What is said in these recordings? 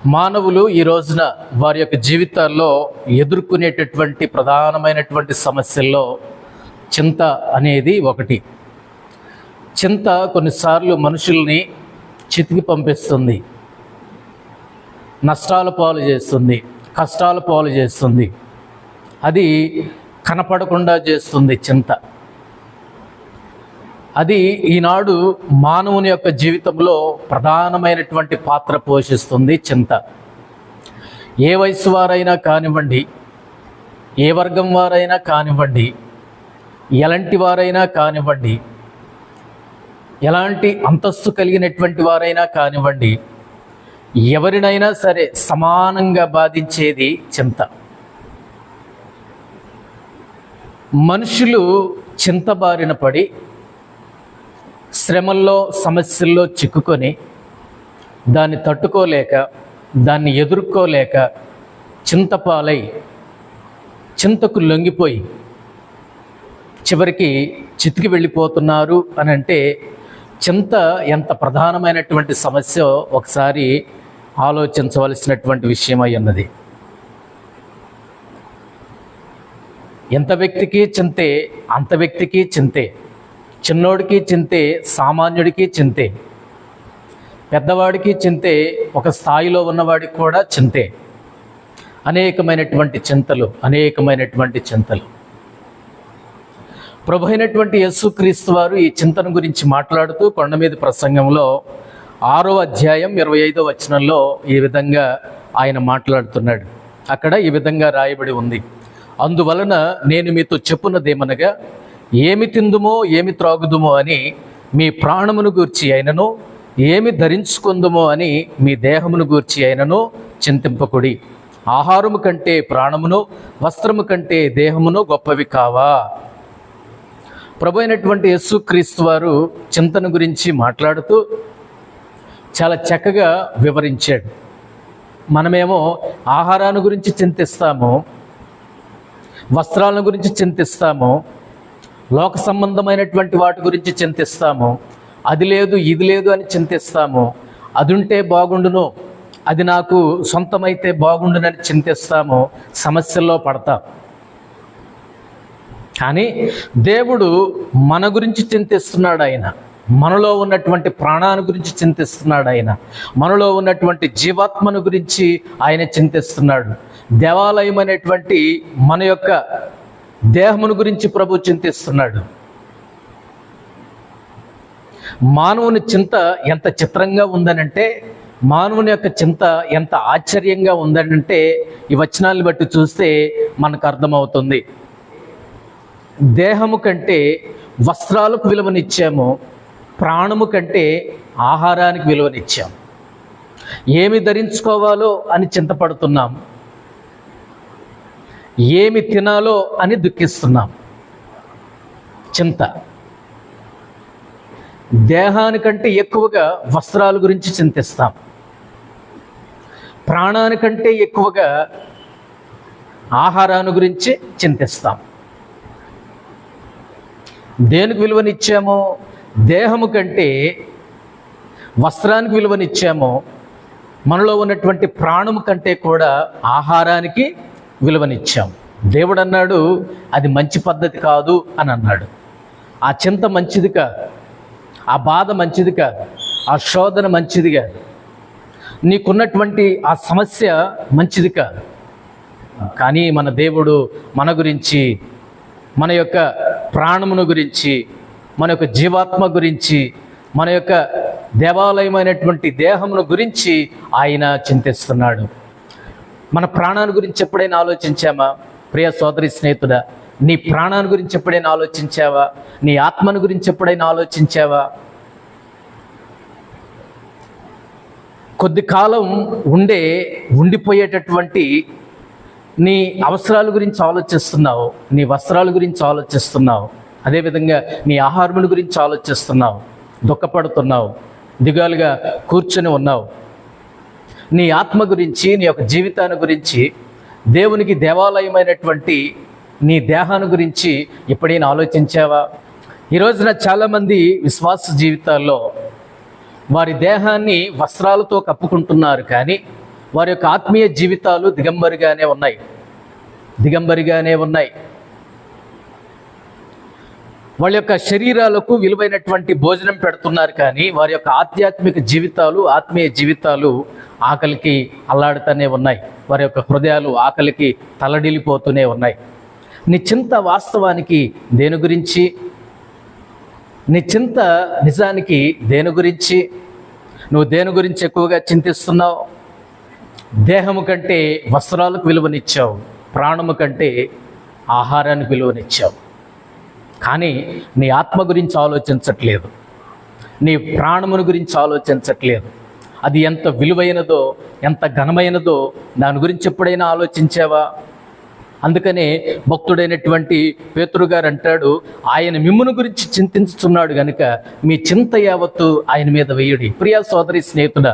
మానవులు ఈ రోజున వారి యొక్క జీవితాల్లో ఎదుర్కొనేటటువంటి ప్రధానమైనటువంటి సమస్యల్లో చింత అనేది ఒకటి. చింత కొన్నిసార్లు మనుషుల్ని చితికి పంపిస్తుంది, నష్టాల పాలు చేస్తుంది, కష్టాల పాలు చేస్తుంది, అది కనపడకుండా చేస్తుంది చింత. అది ఈనాడు మానవుని యొక్క జీవితంలో ప్రధానమైనటువంటి పాత్ర పోషిస్తుంది చింత. ఏ వయసు వారైనా కానివ్వండి, ఏ వర్గం వారైనా కానివ్వండి, ఎలాంటి వారైనా కానివ్వండి, ఎలాంటి అంతస్తు కలిగినటువంటి వారైనా కానివ్వండి, ఎవరినైనా సరే సమానంగా బాధించేది చింత. మనుషులు చింత బారిన పడి శ్రమల్లో సమస్యల్లో చిక్కుకొని దాన్ని తట్టుకోలేక, దాన్ని ఎదుర్కోలేక చింతపాలై చింతకు లొంగిపోయి చివరికి చితికి వెళ్ళిపోతున్నారు అని అంటే చింత ఎంత ప్రధానమైనటువంటి సమస్య ఒకసారి ఆలోచించవలసినటువంటి విషయమై ఉన్నది. ఎంత వ్యక్తికి చింతే, అంత వ్యక్తికి చింతే. చిన్నోడికి చింతే, సామాన్యుడికి చింతే, పెద్దవాడికి చింతే, ఒక స్థాయిలో ఉన్నవాడికి కూడా చింతే. అనేకమైనటువంటి చింతలు. ప్రభు అయినటువంటి యేసుక్రీస్తు వారు ఈ చింతన గురించి మాట్లాడుతూ కొండ మీద ప్రసంగంలో 6వ అధ్యాయం 25వ వచనంలో ఈ విధంగా ఆయన మాట్లాడుతున్నాడు. అక్కడ ఈ విధంగా రాయబడి ఉంది, అందువలన నేను మీతో చెప్పున్నదేమనగా, ఏమి తిందుమో ఏమి త్రాగుదుమో అని మీ ప్రాణమును గూర్చి అయినను, ఏమి ధరించుకుందుమో అని మీ దేహమును గూర్చి అయినను చింతింపకుడి. ఆహారము కంటే ప్రాణమును, వస్త్రము కంటే దేహమును గొప్పవి కావా? ప్రభు అయినటువంటి యేసుక్రీస్తు వారు చింతన గురించి మాట్లాడుతూ చాలా చక్కగా వివరించాడు. మనమేమో ఆహారాన్ని గురించి చింతిస్తాము, వస్త్రాలను గురించి చింతిస్తాము, లోక సంబంధమైనటువంటి వాటి గురించి చింతిస్తాము, అది లేదు ఇది లేదు అని చింతిస్తాము, అది ఉంటే బాగుండును, అది నాకు సొంతమైతే బాగుండునని చింతిస్తాము, సమస్యల్లో పడతాం. కానీ దేవుడు మన గురించి చింతిస్తున్నాడు. ఆయన మనలో ఉన్నటువంటి ప్రాణాన్ని గురించి చింతిస్తున్నాడు. ఆయన మనలో ఉన్నటువంటి జీవాత్మను గురించి ఆయన చింతిస్తున్నాడు. దేవాలయం అనేటువంటి మన యొక్క దేహమును గురించి ప్రభు చింతిస్తున్నాడు. మానవుని చింత ఎంత చిత్రంగా ఉందనంటే, మానవుని యొక్క చింత ఎంత ఆశ్చర్యంగా ఉందనంటే ఈ వచనాలను బట్టి చూస్తే మనకు అర్థమవుతుంది. దేహము కంటే వస్త్రాలకు విలువనిచ్చాము, ప్రాణము కంటే ఆహారానికి విలువనిచ్చాము. ఏమి ధరించుకోవాలో అని చింతపడుతున్నాం, ఏమి తినాలో అని దుఃఖిస్తున్నాం. చింత దేహానికంటే ఎక్కువగా వస్త్రాల గురించి చింతిస్తాం, ప్రాణానికంటే ఎక్కువగా ఆహారాన్ని గురించి చింతిస్తాం. దేనికి విలువనిచ్చామో, దేహము కంటే వస్త్రానికి విలువనిచ్చామో, మనలో ఉన్నటువంటి ప్రాణము కంటే కూడా ఆహారానికి విలువనిచ్చాం. దేవుడు అన్నాడు అది మంచి పద్ధతి కాదు అని అన్నాడు. ఆ చింత మంచిది కాదు, ఆ బాధ మంచిది కాదు, ఆ శోధన మంచిది కాదు, నీకున్నటువంటి ఆ సమస్య మంచిది కాదు. కానీ మన దేవుడు మన గురించి, మన యొక్క ప్రాణమును గురించి, మన యొక్క జీవాత్మ గురించి, మన యొక్క దేవాలయమైనటువంటి దేహమును గురించి ఆయన చింతిస్తున్నాడు. మన ప్రాణాన్ని గురించి ఎప్పుడైనా ఆలోచించామా? ప్రియ సోదరి స్నేహితుడా, నీ ప్రాణాన్ని గురించి ఎప్పుడైనా ఆలోచించావా? నీ ఆత్మను గురించి ఎప్పుడైనా ఆలోచించావా? కొద్ది కాలం ఉండిపోయేటటువంటి నీ అవసరాల గురించి ఆలోచిస్తున్నావు, నీ వస్త్రాల గురించి ఆలోచిస్తున్నావు, అదేవిధంగా నీ ఆహారముల గురించి ఆలోచిస్తున్నావు, దుఃఖపడుతున్నావు, దిగాలుగా కూర్చొని ఉన్నావు. నీ ఆత్మ గురించి, నీ యొక్క జీవితాన్ని గురించి, దేవునికి దేవాలయమైనటువంటి నీ దేహాన్ని గురించి ఎప్పుడైనా ఆలోచించావా? ఈ రోజున చాలామంది విశ్వాస జీవితాల్లో వారి దేహాన్ని వస్త్రాలతో కప్పుకుంటున్నారు, కానీ వారి యొక్క ఆత్మీయ జీవితాలు దిగంబరిగానే ఉన్నాయి. వాళ్ళ యొక్క శరీరాలకు విలువైనటువంటి భోజనం పెడుతున్నారు, కానీ వారి యొక్క ఆధ్యాత్మిక జీవితాలు, ఆత్మీయ జీవితాలు ఆకలికి అల్లాడుతూనే ఉన్నాయి. వారి యొక్క హృదయాలు ఆకలికి తల్లడిల్లిపోతూనే ఉన్నాయి. నీ చింత వాస్తవానికి దేని గురించి? నీ చింత నిజానికి దేని గురించి? నువ్వు దేని గురించి ఎక్కువగా చింతిస్తున్నావు? దేహము కంటే వస్త్రాలకు విలువనిచ్చావు, ప్రాణము కంటే ఆహారానికి విలువనిచ్చావు. కానీ నీ ఆత్మ గురించి ఆలోచించట్లేదు, నీ ప్రాణమును గురించి ఆలోచించట్లేదు. అది ఎంత విలువైనదో, ఎంత ఘనమైనదో దాని గురించి ఎప్పుడైనా ఆలోచించావా? అందుకనే భక్తుడైనటువంటి పేతురు గారు అంటాడు, ఆయన మిమ్మును గురించి చింతించుతున్నాడు గనుక మీ చింత యావత్తు ఆయన మీద వేయుడి. ప్రియా సోదరి, స్నేహితుడా,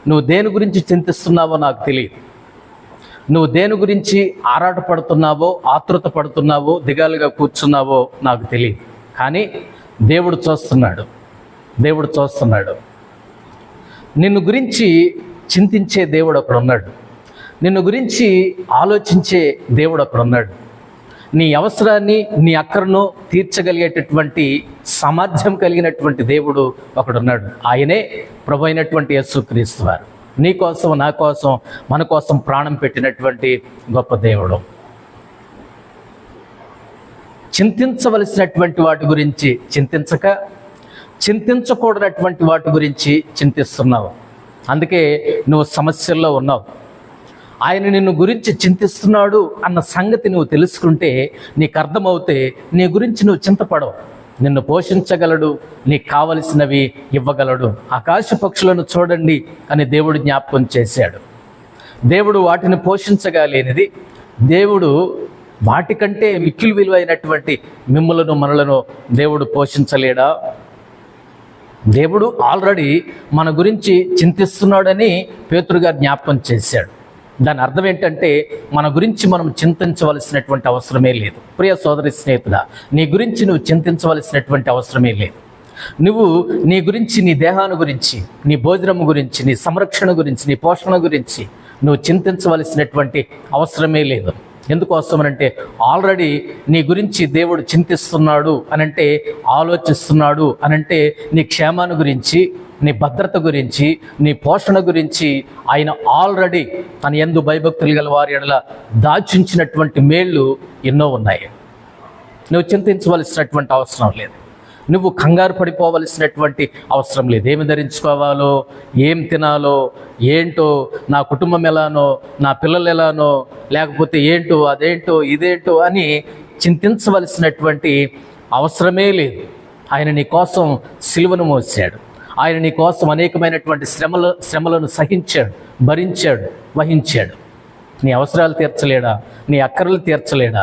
నువ్వు దేని గురించి చింతిస్తున్నావో నాకు తెలియదు. నువ్వు దేని గురించి ఆరాటపడుతున్నావో, ఆతృత పడుతున్నావో, దిగాలుగా కూర్చున్నావో నాకు తెలియదు. కానీ దేవుడు చూస్తున్నాడు. నిన్ను గురించి చింతించే దేవుడు ఒకడున్నాడు. నిన్ను గురించి ఆలోచించే దేవుడు ఒకడున్నాడు. నీ అవసరాన్ని, నీ అక్కరను తీర్చగలిగేటటువంటి సామర్థ్యం కలిగినటువంటి దేవుడు ఒకడున్నాడు. ఆయనే ప్రభు అయినటువంటి యేసుక్రీస్తు వారు. నీ కోసం, నా కోసం, మన కోసం ప్రాణం పెట్టినటువంటి గొప్ప దేవుడు. చింతించవలసినటువంటి వాటి గురించి చింతించక, చింతించకూడనటువంటి వాటి గురించి చింతిస్తున్నావు. అందుకే నువ్వు సమస్యల్లో ఉన్నావు. ఆయన నిన్ను గురించి చింతిస్తున్నాడు అన్న సంగతి నువ్వు తెలుసుకుంటే, నీకు అర్థమవుతే నీ గురించి నువ్వు చింతపడవు. నిన్ను పోషించగలడు, నీకు కావలసినవి ఇవ్వగలడు. ఆకాశ పక్షులను చూడండి అని దేవుడు జ్ఞాపకం చేశాడు. దేవుడు వాటిని పోషించగలేనిది, దేవుడు వాటికంటే మిక్కిలి విలువైనటువంటి మిమ్ములను, మనలను దేవుడు పోషించలేడా? దేవుడు ఆల్రెడీ మన గురించి చింతిస్తున్నాడని పేతురు గారు జ్ఞాపకం చేశాడు. దాని అర్థం ఏంటంటే, మన గురించి మనం చింతించవలసినటువంటి అవసరమే లేదు. ప్రియ సోదరి, స్నేహితుడా, నీ గురించి నువ్వు చింతించవలసినటువంటి అవసరమే లేదు. నువ్వు నీ గురించి, నీ దేహాన్ని గురించి, నీ భోజనం గురించి, నీ సంరక్షణ గురించి, నీ పోషణ గురించి నువ్వు చింతించవలసినటువంటి అవసరమే లేదు. ఎందుకోసమనంటే, ఆల్రెడీ నీ గురించి దేవుడు చింతిస్తున్నాడు అనంటే, ఆలోచిస్తున్నాడు అనంటే, నీ క్షేమాన్ని గురించి, నీ భద్రత గురించి, నీ పోషణ గురించి ఆయన ఆల్రెడీ తన యందు భయభక్తులు గల వారి ఎడల దాచించినటువంటి మేళ్ళు ఎన్నో ఉన్నాయి. నువ్వు చింతించవలసినటువంటి అవసరం లేదు. నువ్వు కంగారు పడిపోవలసినటువంటి అవసరం లేదు. ఏమి ధరించుకోవాలో, ఏం తినాలో, ఏంటో, నా కుటుంబం ఎలానో, నా పిల్లలు ఎలానో, లేకపోతే ఏంటో, అదేంటో, ఇదేంటో అని చింతించవలసినటువంటి అవసరమే లేదు. ఆయన నీ కోసం సిలువను మోసాడు. ఆయన నీ కోసం అనేకమైనటువంటి శ్రమలను సహించాడు, భరించాడు, వహించాడు. నీ అవసరాలు తీర్చలేడా? నీ అక్కరలు తీర్చలేడా?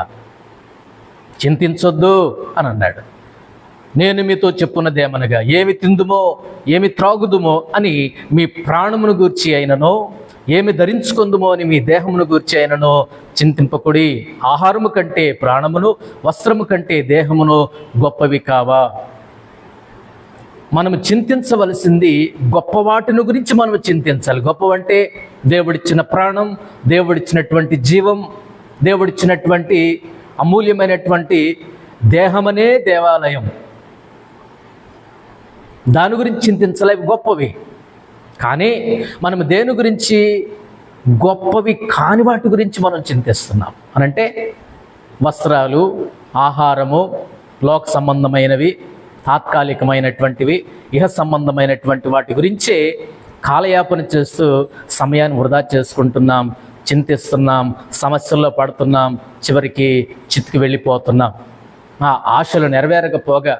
చింతించొద్దు అని అన్నాడు. నేను మీతో చెప్పున్నదేమనగా, ఏమి తిందుమో, ఏమి త్రాగుదుమో అని మీ ప్రాణమును గూర్చి అయిననో, ఏమి ధరించుకుందుమో అని మీ దేహమును గూర్చి అయిననో చింతింపకుడి. ఆహారము కంటే ప్రాణమును, వస్త్రము కంటే దేహమును గొప్పవి కావా? మనము చింతించవలసింది గొప్ప వాటిని గురించి మనము చింతించాలి. గొప్పవంటే దేవుడిచ్చిన ప్రాణం, దేవుడిచ్చినటువంటి జీవం, దేవుడిచ్చినటువంటి అమూల్యమైనటువంటి దేహమనే దేవాలయం. దాని గురించి చింతించాలి, గొప్పవి. కానీ మనం దేని గురించి, గొప్పవి కాని వాటి గురించి మనం చింతిస్తున్నాం అనంటే, వస్త్రాలు, ఆహారము, లోక సంబంధమైనవి, తాత్కాలికమైనటువంటివి, ఇహ సంబంధమైనటువంటి వాటి గురించే కాలయాపన చేస్తూ సమయాన్ని వృధా చేసుకుంటున్నాం, చింతిస్తున్నాం, సమస్యల్లో పడుతున్నాం, చివరికి చితికి వెళ్ళిపోతున్నాం. ఆ ఆశలు నెరవేరకపోగా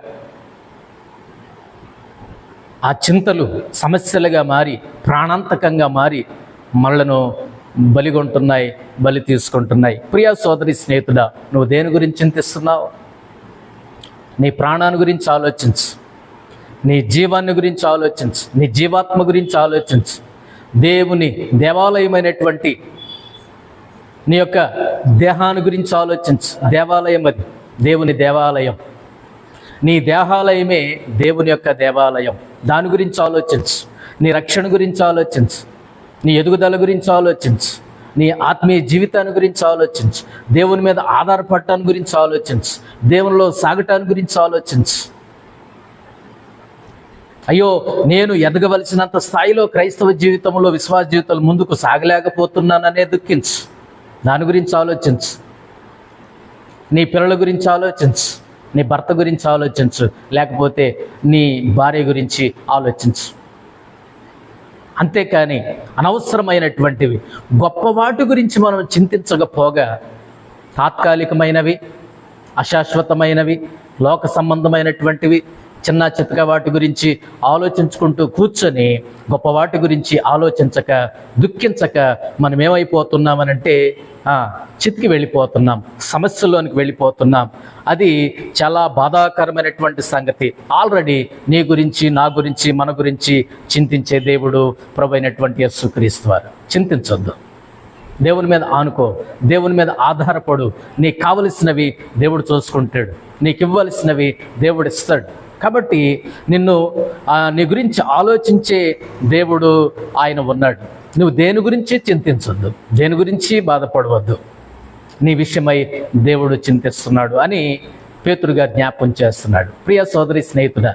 ఆ చింతలు సమస్యలుగా మారి, ప్రాణాంతకంగా మారి మనలను బలిగొంటున్నాయి, బలి తీసుకుంటున్నాయి. ప్రియా సోదరి, స్నేహితుడా, నువ్వు దేని గురించి చింతిస్తున్నావు? నీ ప్రాణాన్ని గురించి ఆలోచించు, నీ జీవాన్ని గురించి ఆలోచించు, నీ జీవాత్మ గురించి ఆలోచించు. దేవుని దేవాలయమైనటువంటి నీ యొక్క దేహాన్ని గురించి ఆలోచించు. దేవాలయం అది, దేవుని దేవాలయం. నీ దేహాలయమే దేవుని యొక్క దేవాలయం. దాని గురించి ఆలోచించు. నీ రక్షణ గురించి ఆలోచించు. నీ ఎదుగుదల గురించి ఆలోచించు, నీ ఆత్మీయ జీవితాన్ని గురించి ఆలోచించు, దేవుని మీద ఆధారపడటాన్ని గురించి ఆలోచించు, దేవునిలో సాగటాన్ని గురించి ఆలోచించు. అయ్యో, నేను ఎదగవలసినంత స్థాయిలో క్రైస్తవ జీవితంలో, విశ్వాస జీవితంలో ముందుకు సాగలేకపోతున్నాననే దుఃఖించు. దాని గురించి ఆలోచించు. నీ పిల్లల గురించి ఆలోచించు, నీ భర్త గురించి ఆలోచించు, లేకపోతే నీ భార్య గురించి ఆలోచించు. అంతేకాని అనవసరమైనటువంటివి గొప్ప వాటి గురించి మనం చింతించకపోగా తాత్కాలికమైనవి, అశాశ్వతమైనవి, లోక సంబంధమైనటువంటివి చిన్న చితక వాటి గురించి ఆలోచించుకుంటూ కూర్చొని గొప్ప వాటి గురించి ఆలోచించక, దుఃఖించక మనం ఏమైపోతున్నామనంటే చితికి వెళ్ళిపోతున్నాం, సమస్యల్లోనికి వెళ్ళిపోతున్నాం. అది చాలా బాధాకరమైనటువంటి సంగతి. ఆల్రెడీ నీ గురించి, నా గురించి, మన గురించి చింతించే దేవుడు ప్రభువైనటువంటి యేసుక్రీస్తు వారు. చింతించొద్దు, దేవుని మీద ఆనుకో, దేవుని మీద ఆధారపడు. నీకు కావలసినవి దేవుడు చూసుకుంటాడు, నీకు ఇవ్వవలసినవి దేవుడు ఇస్తాడు. కాబట్టి నీ గురించి ఆలోచించే దేవుడు ఆయన ఉన్నాడు. నువ్వు దేని గురించి చింతించొద్దు, దేని గురించి బాధపడవద్దు. నీ విషయమై దేవుడు చింతిస్తున్నాడు అని పేతురుగా జ్ఞాపకం చేస్తున్నాడు. ప్రియ సోదరి, స్నేహితుడా,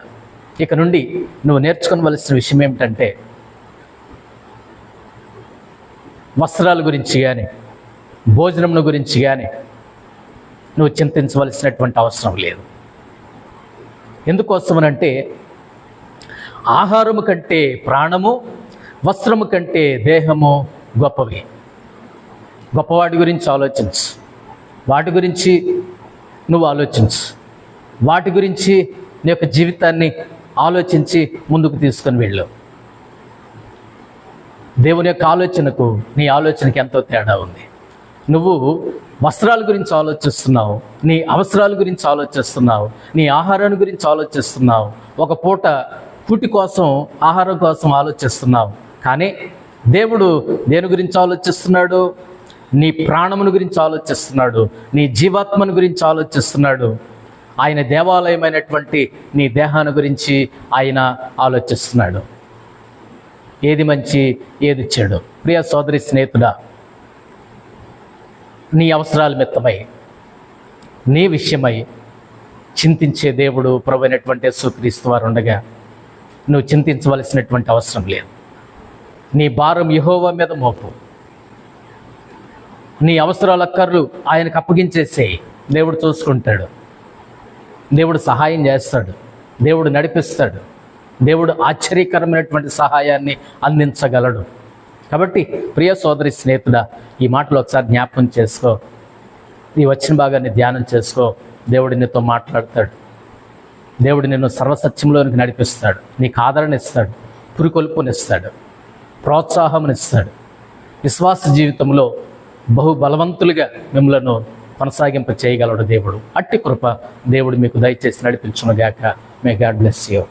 ఇక నుండి నువ్వు నేర్చుకోవలసిన విషయం ఏమిటంటే, వస్త్రాల గురించి కానీ, భోజనం గురించి కానీ నువ్వు చింతించవలసినటువంటి అవసరం లేదు. ఎందుకోసమనంటే, ఆహారము కంటే ప్రాణము, వస్త్రము కంటే దేహము గొప్పవి. గొప్పవాటి గురించి ఆలోచించు, వాటి గురించి నువ్వు ఆలోచించు, వాటి గురించి నీ యొక్క జీవితాన్ని ఆలోచించి ముందుకు తీసుకొని వెళ్ళు. దేవుని యొక్క ఆలోచనకు నీ ఆలోచనకి ఎంతో తేడా ఉంది. నువ్వు వస్త్రాల గురించి ఆలోచిస్తున్నావు, నీ అవసరాల గురించి ఆలోచిస్తున్నావు, నీ ఆహారాన్ని గురించి ఆలోచిస్తున్నావు, ఒక పూట కూటి కోసం, ఆహారం కోసం ఆలోచిస్తున్నావు. కానీ దేవుడు దేని గురించి ఆలోచిస్తున్నాడు? నీ ప్రాణమును గురించి ఆలోచిస్తున్నాడు, నీ జీవాత్మను గురించి ఆలోచిస్తున్నాడు. ఆయన దేవాలయమైనటువంటి నీ దేహాన్ని గురించి ఆయన ఆలోచిస్తున్నాడు. ఏది మంచి, ఏది చెడు? ప్రియ సోదరి, స్నేహితుడా, నీ అవసరాల మిత్తమై, నీ విషయమై చింతించే దేవుడు ప్రభువైనటువంటి యేసుక్రీస్తు వారు ఉండగా నువ్వు చింతించవలసినటువంటి అవసరం లేదు. నీ భారం యెహోవా మీద మోపు. నీ అవసరాల అక్కర్లు ఆయనకు అప్పగించేసేయి. దేవుడు చూసుకుంటాడు, దేవుడు సహాయం చేస్తాడు, దేవుడు నడిపిస్తాడు, దేవుడు ఆశ్చర్యకరమైనటువంటి సహాయాన్ని అందించగలడు. కాబట్టి ప్రియ సోదరి, స్నేహితుడా, ఈ మాటలు ఒకసారి జ్ఞాపకం చేసుకో. ఈ వచ్చిన భాగాన్ని ధ్యానం చేసుకో. దేవుడు నీతో మాట్లాడతాడు. దేవుడు నిన్ను సర్వసత్యంలోనికి నడిపిస్తాడు. నీకు ఆదరణ ఇస్తాడు, పురికొల్పునిస్తాడు, ప్రోత్సాహమునిస్తాడు. విశ్వాస జీవితంలో బహుబలవంతులుగా మిమ్మలను కొనసాగింప చేయగలడు దేవుడు. అట్టి కృప దేవుడు మీకు దయచేసి నడిపించునుగాక. May God bless you.